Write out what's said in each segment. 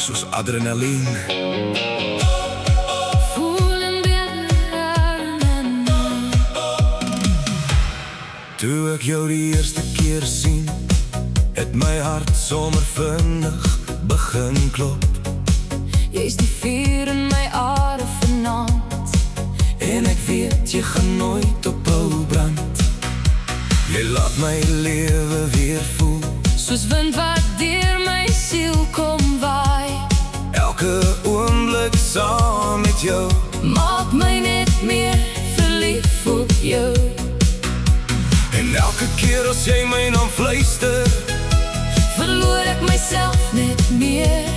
soos adrenalien. Toe ek jou die eerste keer sien, het my hart sommer vinnig begin klop. Jy is die vuur in my are vanaand, en ek weet jy gaan nooit ophou brand. Jy laat my lewe weer voel, soos wind wat deur my siel kom waai. Elke oomblik saam met jou maak my net meer verlief op jou. En elke keer as jy my naam fluister, verloor ek myself net meer.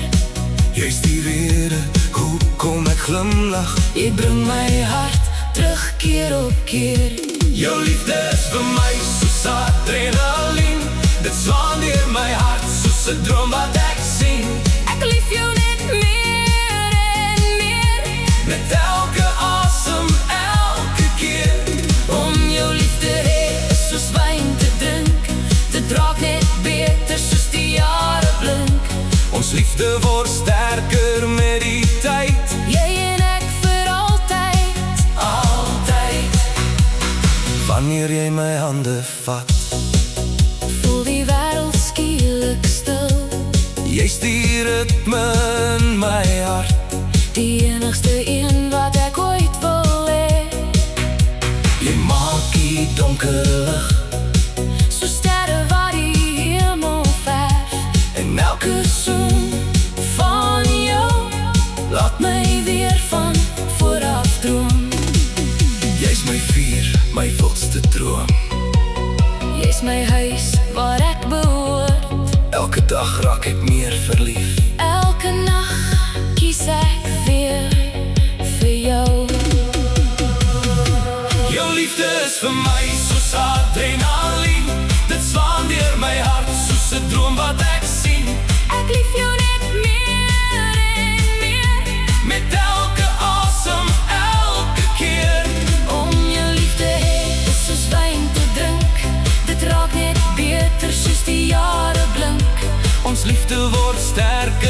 Jy is die rede hoekom ek glimlag. Jy bring my hart terug keer op keer. Jou liefde is vir my soos adrenalien, dit swaan deur my hart soos 'n droom wat ek sien. Ek lief jou net meer en meer, met elke asem, elke keer. Om jou liefde hê is soos wyn te drink, dit raak net beter soos die jare blink. Ons liefde word sterker met die tyd, jy en ek vir altyd, altyd. Wanneer jy my hande vat, voel die wêreld skielik stil. Jy's die ritme in my hart, die enigste een wat ek ooit wil hê. Jy maak die donker lig, so sterre wat die hemel verf. en elke soen van jou laat my weer van vooraf droom. Jy's my vuur, my wildste droom. Jy's my huis waar ek behoort. Elke dag raak ek meer verlief. Elke nag kies ek weer vir jou. Jou liefde is vir my soos adrenalien, dit swaan deur my hart soos 'n droom wat ek sien. Ek lief jou net meer en meer, Met elke asem, elke keer. om jou liefde hê is soos wyn te drink, dit raak net beter soos die jare blink. Ons liefde word sterker